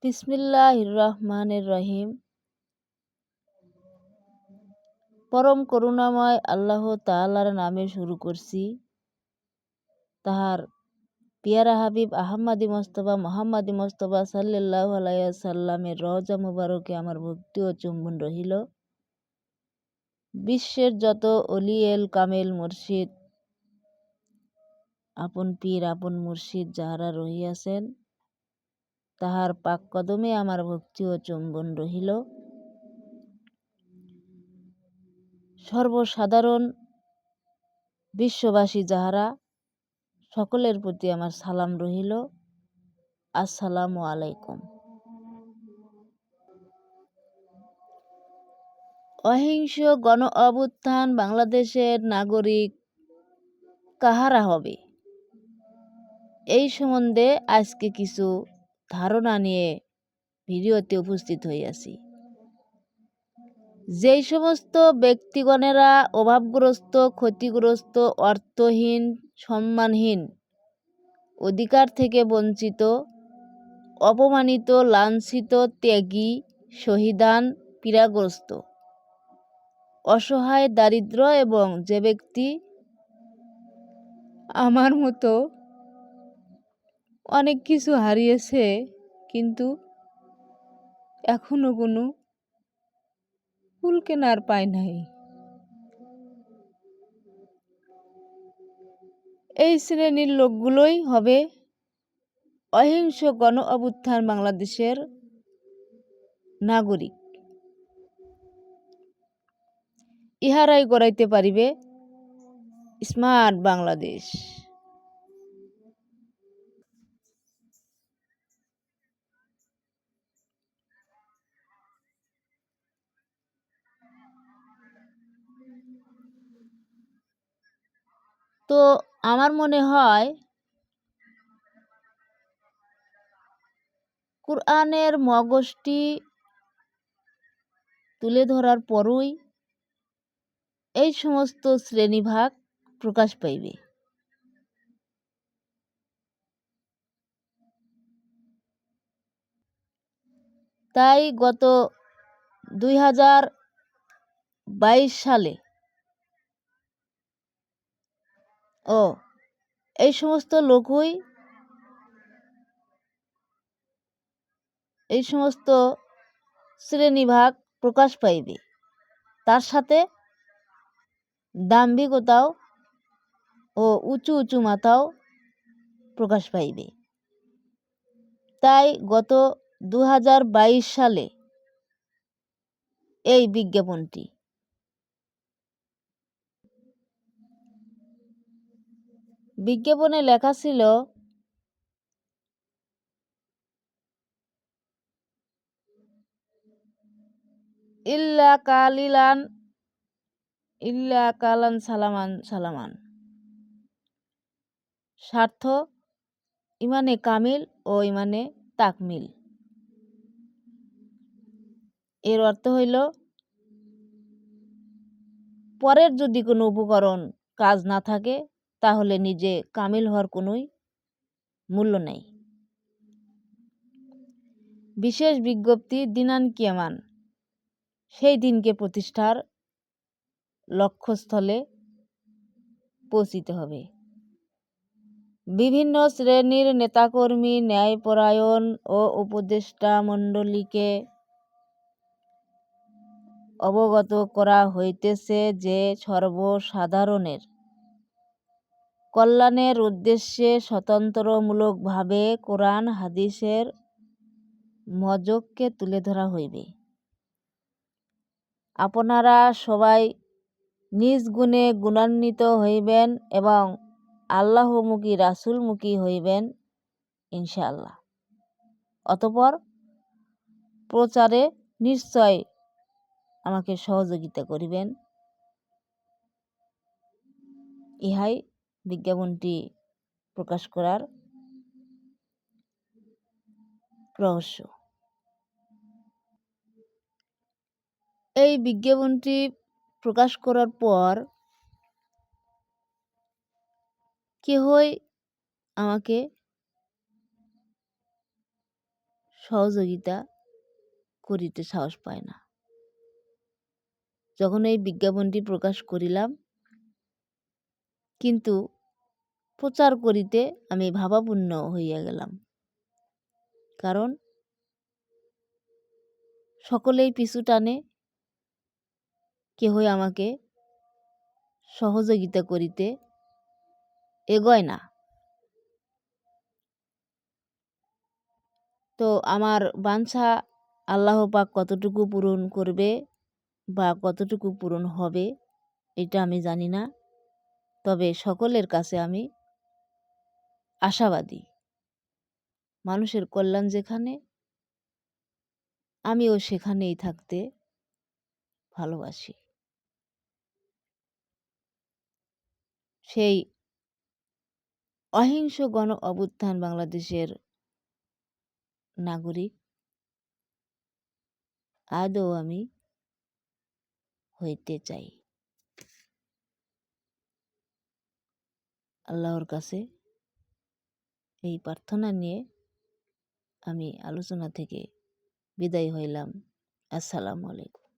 বিসমিল্লাহির রহমানির রহিম। পরম করুণাময় আল্লাহ তাআলার নামে শুরু করছি। তাহার পিয়ারা হাবিব আহমদি মোস্তফা মোহাম্মদি মোস্তফা সাল্লাল্লাহু আলাইহি ওয়াসাল্লামের রওজা মুবারকে আমার ভক্তি ও চুম্বন রহিল। বিশ্বের যত অলিয়েল কামেল মুর্শিদ, আপন পীর আপন মুর্শিদ যাহারা রহিয়াছেন, তাহার পাক কদমে আমার ভক্তি ও চুম্বন রহিল। সর্বসাধারণ বিশ্ববাসী যাহারা, সকলের প্রতি আমার সালাম রহিল। আসসালামু আলাইকুম। অহিংস গণ অভ্যুত্থান বাংলাদেশের নাগরিক কাহারা হবে, এই সম্বন্ধে আজকে কিছু ধারণা নিয়ে ভিডিওতে উপস্থিত হইয়াছি। যেই সমস্ত ব্যক্তিগণেরা অভাবগ্রস্ত, ক্ষতিগ্রস্ত, অর্থহীন, সম্মানহীন, অধিকার থেকে বঞ্চিত, অপমানিত, লাঞ্ছিত, ত্যাগী, শহীদান, পীড়াগ্রস্ত, অসহায়, দারিদ্র এবং যে ব্যক্তি আমার মতো অনেক কিছু হারিয়েছে কিন্তু এখনো কোনো কুল কেনার পায় নাই, এই শ্রেণীর লোকগুলোই হবে অহিংস গণ অভ্যুত্থান বাংলাদেশের নাগরিক। ইহারাই গড়াইতে পারিবে স্মার্ট বাংলাদেশ। তো আমার মনে হয় কুরআনের মগজটি তুলে ধরার পরই এই সমস্ত শ্রেণীভাগ প্রকাশ পাইবে। তাই গত 2022 সালে এই সমস্ত লোকই এই সমস্ত শ্রেণীভাগ প্রকাশ পাইবে, তার সাথে দাম্ভিকতাও ও উঁচু উঁচু মাথাও প্রকাশ পাইবে। তাই গত 2022 সালে এই বিজ্ঞাপনটি। বিজ্ঞাপনে লেখা ছিল, ইল্লা কালান সালামান সালামান, স্বার্থ ইমানে কামিল ও ইমানে তাকমিল। এর অর্থ হইল, পরের যদি কোনো উপকরণ কাজ না থাকে তাহলে নিজে কামিল হওয়ার কোনোই মূল্য নেই। বিশেষ বিজ্ঞপ্তি দিনান কিয়ামান, সেই দিনকে প্রতিষ্ঠার লক্ষ্যস্থলে পৌঁছিতে হবে। বিভিন্ন শ্রেণীর নেতাকর্মী, ন্যায়পরায়ণ ও উপদেষ্টা মণ্ডলীকে অবগত করা হইতেছে যে সর্বসাধারণের কল্যাণের উদ্দেশ্যে স্বতন্ত্রমূলকভাবে কোরআন হাদিসের মজককে তুলে ধরা হইবে। আপনারা সবাই নিজ গুণে গুণান্বিত হইবেন এবং আল্লাহমুখী রাসূলমুখী হইবেন ইনশাআল্লাহ। অতঃপর প্রচারে নিশ্চয় আমাকে সহযোগিতা করিবেন। ইহাই বিজ্ঞাপনটি প্রকাশ করার রহস্য। এই বিজ্ঞাপনটি প্রকাশ করার পর কেহই আমাকে সহযোগিতা করিতে সাহস পায় না। যখন এই বিজ্ঞাপনটি প্রকাশ করিলাম, কিন্তু প্রচার করিতে আমি ভাবাপন্ন হইয়া গেলাম, কারণ সকলেই পিছু টানে, কেহই আমাকে সহযোগিতা করিতে এগোয় না। তো আমার বাঞ্ছা আল্লাহ পাক কতটুকু পূরণ করবে বা কতটুকু পূরণ হবে এটা আমি জানি না, তবে সকলের কাছে আমি আশাবাদী। মানুষের কল্যাণ যেখানে, আমিও সেখানেই থাকতে ভালোবাসি। সেই অহিংস গণ অভ্যুত্থান বাংলাদেশের নাগরিক আদৌ আমি হইতে চাই। আল্লাহর কাছে এই প্রার্থনা নিয়ে আমি আলোচনা থেকে বিদায় হইলাম। আসসালামু আলাইকুম।